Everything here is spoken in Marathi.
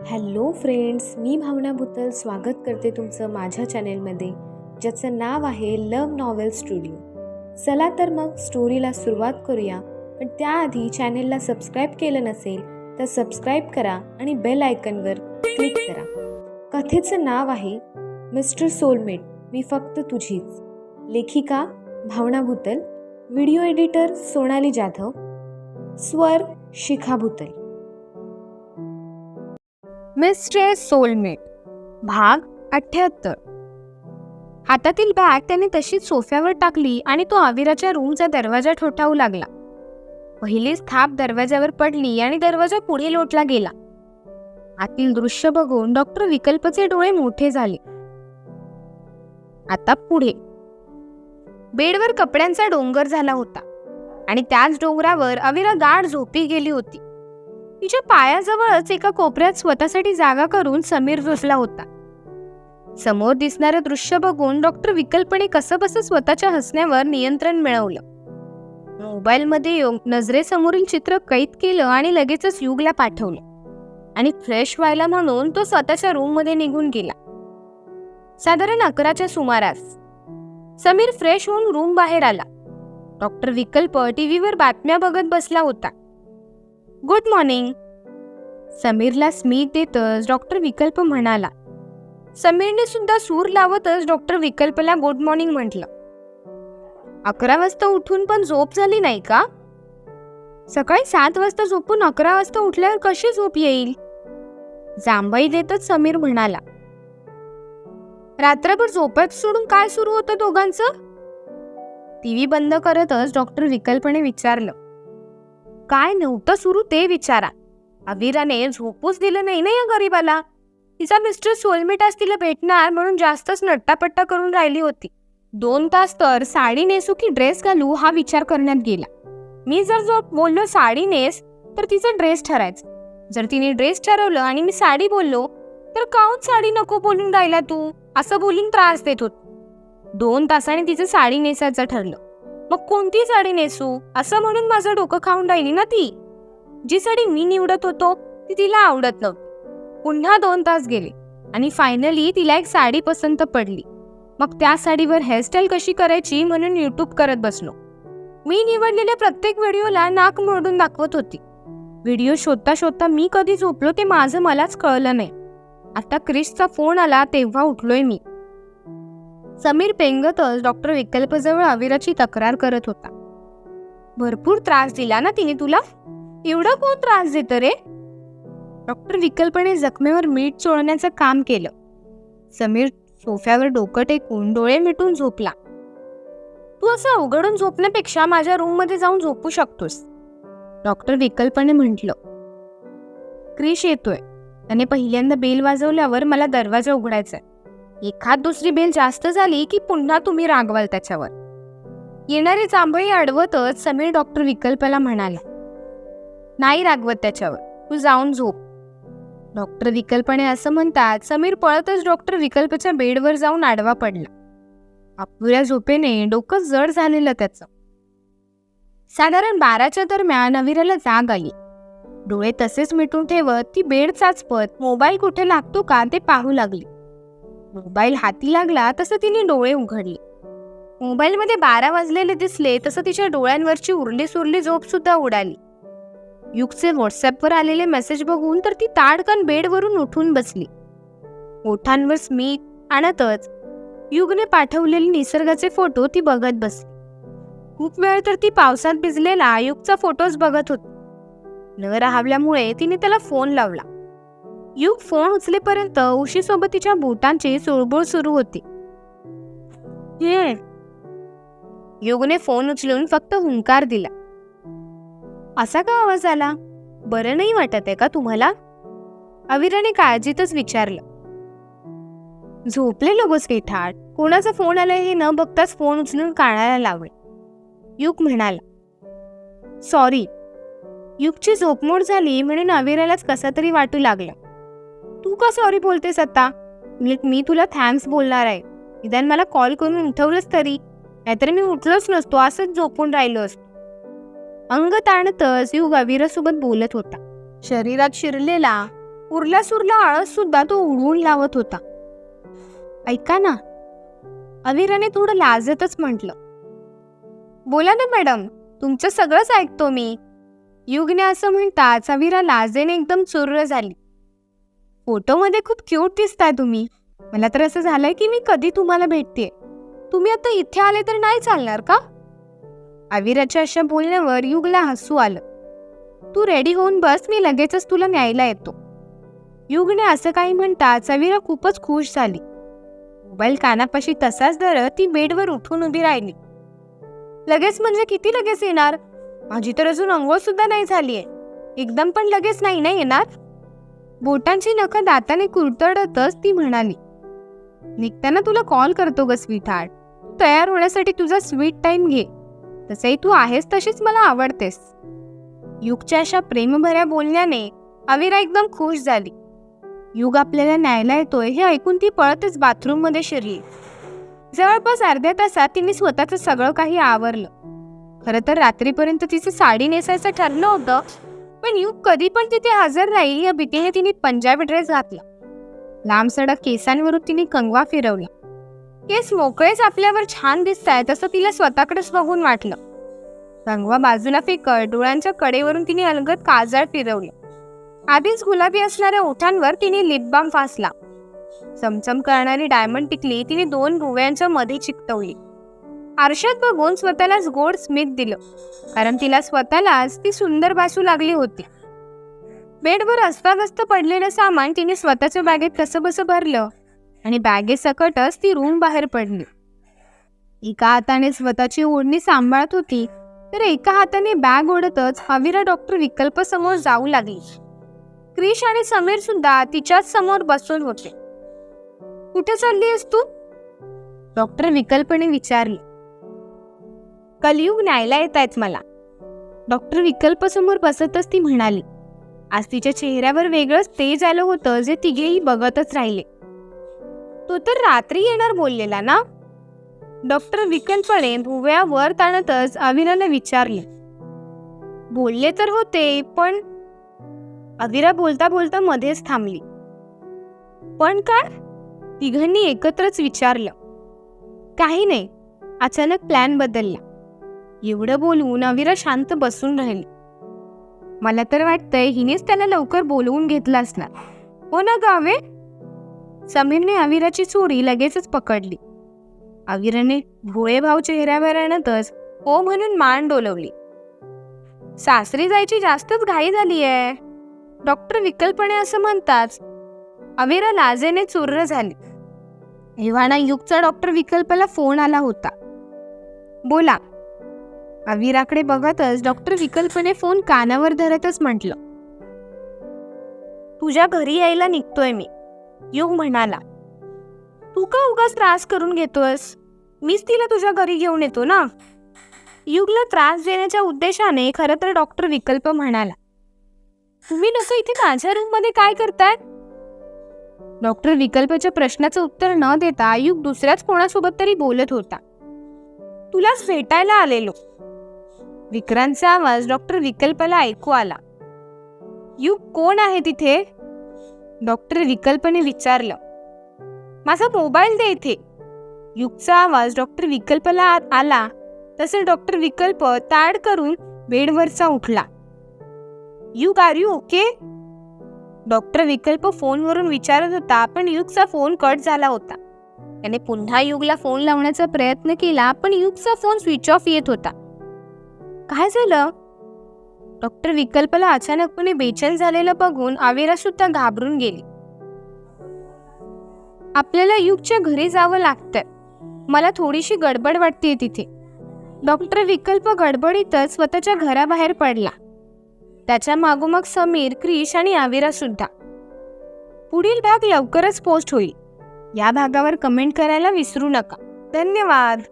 हॅलो फ्रेंड्स, मी भावना भुतल स्वागत करते तुमचं माझ्या चॅनेलमध्ये, ज्याचं नाव आहे लव्ह नॉवेल स्टुडिओ. चला तर मग स्टोरीला सुरुवात करूया. पण त्याआधी चॅनेलला सबस्क्राईब केलं नसेल तर सबस्क्राईब करा आणि बेल आयकनवर क्लिक करा. कथेचं नाव आहे मिस्टर सोलमेट, मी फक्त तुझीच. लेखिका भावना भुतल, व्हिडिओ एडिटर सोनाली जाधव, स्वर शिखा भुतल. मिस्टर सोलमेट भाग 78. हातातील बॅग त्याने तशीच सोफ्यावर टाकली आणि तो आविराच्या रूमचा दरवाजा ठोठावू लागला. पहिलीच थाप दरवाजावर पडली आणि दरवाजा पुढे लोटला गेला. आतील दृश्य बघून डॉक्टर विकल्पचे डोळे मोठे झाले. आता पुढे बेडवर कपड्यांचा डोंगर झाला होता आणि त्याच डोंगरावर अविरा गाढ झोपी गेली होती. तिच्या पायाजवळच एका कोपऱ्यात स्वतःसाठी जागा करून समीर झोपला होता. समोर दिसणारे दृश्य बघून डॉक्टर विकल्पने कसंबसं स्वतःच्या हसण्यावर नियंत्रण मिळवलं. मोबाईलमध्ये नजरेसमोरील चित्र कैद केलं आणि लगेचच युगला पाठवलं आणि फ्रेश व्हायला म्हणून तो स्वतःच्या रूममध्ये निघून गेला. साधारण 11च्या सुमारास समीर फ्रेश होऊन रूम बाहेर आला. डॉक्टर विकल्प टीव्हीवर बातम्या बघत बसला होता. गुड मॉर्निंग, समीरला स्मित देतच डॉक्टर विकल्प म्हणाला. समीरने सुद्धा सूर लावतच डॉक्टर विकल्पला गुड मॉर्निंग म्हटलं. 11 वाजता उठून पण झोप झाली नाही का? सकाळी 7 वाजता झोपून 11 वाजता उठल्यावर कशी झोप येईल? जांभई देतच समीर म्हणाला. रात्रभर झोपत सोडून काय सुरू होतं दोघांचं? टीव्ही बंद करतच डॉक्टर विकल्पने विचारलं. काय नव्हतं सुरू ते विचारा. अविराने झोपूच दिलं नाही ना या गरीबाला. तिचा मिस्टर सोलमेट आज तिला भेटणार म्हणून जास्तच नट्टापट्टा करून राहिली होती. 2 तास तर साडी नेसू की ड्रेस घालू हा विचार करण्यात गेला. मी जर बोललो साडी नेस तर तिचा ड्रेस ठरायचा. जर तिने ड्रेस ठरवलं आणि मी साडी बोललो तर काहून साडी नको बोलून राहिला तू असं बोलून त्रास देत होत. 2 तासाने तिचं साडी नेसायचं ठरलं. मग कोणती साडी नेसू असं म्हणून माझं डोकं खाऊन राहिली ना ती. जी साडी मी निवडत होतो ती तिला आवडत नव्हती. पुन्हा 2 तास गेले आणि फायनली तिला एक साडी पसंत पडली. मग त्या साडीवर हेअरस्टाईल कशी करायची म्हणून युट्यूब करत बसलो. मी निवडलेल्या प्रत्येक व्हिडिओला नाक मोडून दाखवत होती. व्हिडिओ शोधता शोधता मी कधी झोपलो ते माझं मलाच कळलं नाही. आता क्रिसचा फोन आला तेव्हा उठलोय मी. समीर पेंगतच डॉक्टर विकल्पजवळ अविराची तक्रार करत होता. भरपूर त्रास दिला ना तिने तुला? एवढा कोण त्रास देत रे? डॉक्टर विकल्पने जखमेवर मीठ चोळण्याचं काम केलं. समीर सोफ्यावर डोकं टेकून डोळे मिटून झोपला. तू असं अवघडून झोपण्यापेक्षा माझ्या रूम मध्ये जाऊन झोपू शकतोस, डॉक्टर विकल्पने म्हटलं. क्रिश येतोय. त्याने पहिल्यांदा बेल वाजवल्यावर मला दरवाजा उघडायचाय. एखाद दुसरी बेल जास्त झाली की पुन्हा तुम्ही रागवाल त्याच्यावर. येणारी जांभई अडवतच समीर डॉक्टर विकल्पला म्हणाला. नाही रागवत त्याच्यावर, तू जाऊन झोप, डॉक्टर विकल्पने असं म्हणतात समीर पळतच डॉक्टर विकल्पच्या बेडवर जाऊन आडवा पडला. अपुऱ्या झोपेने डोकं जड झालेलं त्याचं. साधारण 12च्या दरम्यान अविराला जाग आली. डोळे तसेच मिटून ठेवत ती बेड चाचपत मोबाईल कुठे लागतो का ते पाहू लागली. मोबाईल हाती लागला तसं तिने डोळे उघडले. मोबाईलमध्ये 12 वाजलेले दिसले तसं तिच्या डोळ्यांवरची उरली सुरली झोप सुद्धा उडाली. युगचे व्हॉट्सअपवर आलेले मेसेज बघून तर ती ताडकन बेडवरून उठून बसली. ओठांवर स्मित आणतच युगने पाठवलेले निसर्गाचे फोटो ती बघत बसली. खूप वेळ तर ती पावसात भिजलेला युगचा फोटोज बघत होती. न राहल्यामुळे तिने त्याला फोन लावला. युग फोन उचलेपर्यंत उशीसोबत तिच्या बोटांची चुळबुळ सुरू होती. युगने फोन उचलून फक्त हुंकार दिला. असा का आवाज आला? बरं नाही वाटत आहे का तुम्हाला? अविराने काळजीतच विचारलं. झोपले लगोच ठाट. कोणाचा फोन आलाय हे न बघताच फोन उचलून कानाला लावले. युग म्हणाला. सॉरी. युगची झोपमोड झाली म्हणून अविरालाच कसा तरी वाटू लागला. तू का सॉरी बोलतेस आता? मी तुला थँक्स बोलणार आहे. निदान मला कॉल करून उठवलंच तरी, नाहीतर मी उठलोच नसतो, असंच झोपून राहिलो असतो. अंग ताणतच युग अविरासोबत बोलत होता. शरीरात शिरलेला उरला सुरला आळस सुद्धा तो उडवून लावत होता. ऐका ना, अविराने थोडं लाजतच म्हटलं. बोला ना मॅडम, तुमचं सगळंच ऐकतो मी. युगने असं म्हणताच अविरा लाजेने एकदम चुर्र झाली. फोटोमध्ये खूप क्यूट दिसताय तुम्ही. मला तर असं झालंय की मी कधी तुम्हाला भेटतेय. तुम्ही आता इथे आले तर नाही चालणार का? अविराच्या अशा बोलण्यावर युगला हसू आलं. तू रेडी होऊन बस, मी लगेचच तुला न्यायला येतो. युगने असं काही म्हणताच अविरा खूपच खुश झाली. मोबाईल कानापाशी तसाच धरत ती बेडवर उठून उभी राहिली. लगेच म्हणजे किती लगेच येणार? माझी तर अजून अंघोळ सुद्धा नाही झालीये. एकदम पण लगेच नाही ना येणार? बोटांची नखं दाताने कुरतडतच ती म्हणाली. निघताना तुला कॉल करतो ग स्वीटहार्ट. तयार होण्यासाठी तुझा स्वीट टाइम घे. तसंही तू आहेस तशीच मला आवडतेस. युगच्या अशा प्रेमभऱ्या बोलण्याने अविरा एकदम खुश झाली. युग आपल्याला न्यायला येतोय हे ऐकून ती पळतच बाथरूम मध्ये शिरली. जवळपास अर्ध्या तासात तिने स्वतःचं सगळं काही आवरलं. खरं तर रात्रीपर्यंत तिची साडी नेसायचं ठरलं होतं, पण युग कधी पण तिथे हजर राहील या भीतीने तिने पंजाबी ड्रेस घातला. लांब सडक केसांवरून तिने कंगवा फिरवला. केस मोकळेच आपल्यावर छान दिसतायत असं तिला स्वतःकडेच बघून वाटलं. कंगवा बाजूला फेकत डोळ्यांच्या कडेवरून तिने अलगद काजळ फिरवलं. आधीच गुलाबी असणाऱ्या ओठांवर तिने लिप बाम फासला. चमचम करणारी डायमंड टिकली तिने 2 भुवयांच्या मध्ये चिकटवली. आरशात बघून स्वतःलाच गोड स्मित दिलं, कारण तिला स्वतःलाच ती सुंदर भासू लागली होती. बेडवर अस्ताव्यस्त पडलेलं सामान तिने स्वतःच्या बॅगेत कसंबसं भरलं आणि बॅगेसकटच ती रूम बाहेर पडली. एका हाताने स्वतःची ओढणी सांभाळत होती तर एका हाताने बॅग ओढतच अविरा डॉक्टर विकल्प समोर जाऊ लागली. क्रिश आणि समीर सुद्धा तिच्याच समोर बसून होते. कुठे चालली आहेस तू? डॉक्टर विकल्पने विचारले. कलियुग न्यायला येत आहेत मला. डॉक्टर विकल्प समोर बसतच ती म्हणाली. आज तिच्या चेहऱ्यावर वेगळंच तेज आलं होतं जे तिघेही बघतच राहिले. तो तर रात्री येणार बोललेला ना? डॉक्टर विकल्पने भुवया वर ताणतच अविराला विचारले. बोलले तर होते, पण अविरा बोलता बोलता मध्येच थांबली. पण काय? तिघांनी एकत्रच विचारलं. काही नाही, अचानक प्लॅन बदलला. एवढं बोलून अविरा शांत बसून राहिली. मला तर वाटतंय हिनेच त्याला लवकर बोलवून घेतलं असणार. हो ना गावे? समीरने अविराची चोरी लगेचच पकडली. अविराने भोळे भाव चेहऱ्यावर आणतच हो म्हणून मान डोलवली. सासरी जायची जास्तच घाई झालीये. डॉक्टर विकल्पने असं म्हणताच अविरा लाजेने चुर्र झाली. एव्हाना युगचा डॉक्टर विकल्पला फोन आला होता. बोला. अविराकडे बघतच डॉक्टर विकल्पने फोन कानावर धरतच म्हटलं. तुझ्या घरी यायला निघतोय मी. युग म्हणाला. तू का उगाच त्रास करून घेतोस? मीच तिला तुझ्या घरी घेऊन येतो ना. युगला त्रास देण्याच्या उद्देशाने खरं तर डॉक्टर विकल्प म्हणाला. तुम्ही लोक इथे माझ्या रूम मध्ये काय करताय? डॉक्टर विकल्पच्या प्रश्नाचं उत्तर न देता युग दुसऱ्याच कोणासोबत तरी बोलत होता. तुलाच भेटायला आलेलो. विक्रांतचा आवाज डॉक्टर विकल्पला ऐकू आला. युग कोण आहे तिथे? डॉक्टर विकल्पने विचारलं. माझा मोबाईल दे इथे. युगचा आवाज डॉक्टर विकल्पला आला तसे डॉक्टर विकल्प ताड करून बेडवरचा उठला. युग आर यू ओके? डॉक्टर विकल्प फोनवरून विचारत होता, पण युगचा फोन कट झाला होता. त्याने पुन्हा युगला फोन लावण्याचा प्रयत्न केला, पण युगचा फोन स्विच ऑफ येत होता. काय झालं? डॉक्टर विकल्पला अचानकपणे बेचैन झालेलं बघून अविरा सुद्धा घाबरून गेली. आपल्याला युगच्या घरी जावं लागतंय. मला थोडीशी गडबड वाटतेय तिथे. डॉक्टर विकल्प गडबडीतच स्वतःच्या घराबाहेर पडला. त्याच्या मागोमाग समीर, क्रिश आणि अविरा सुद्धा. पुढील भाग लवकरच पोस्ट होईल. या भागावर कमेंट करायला विसरू नका. धन्यवाद.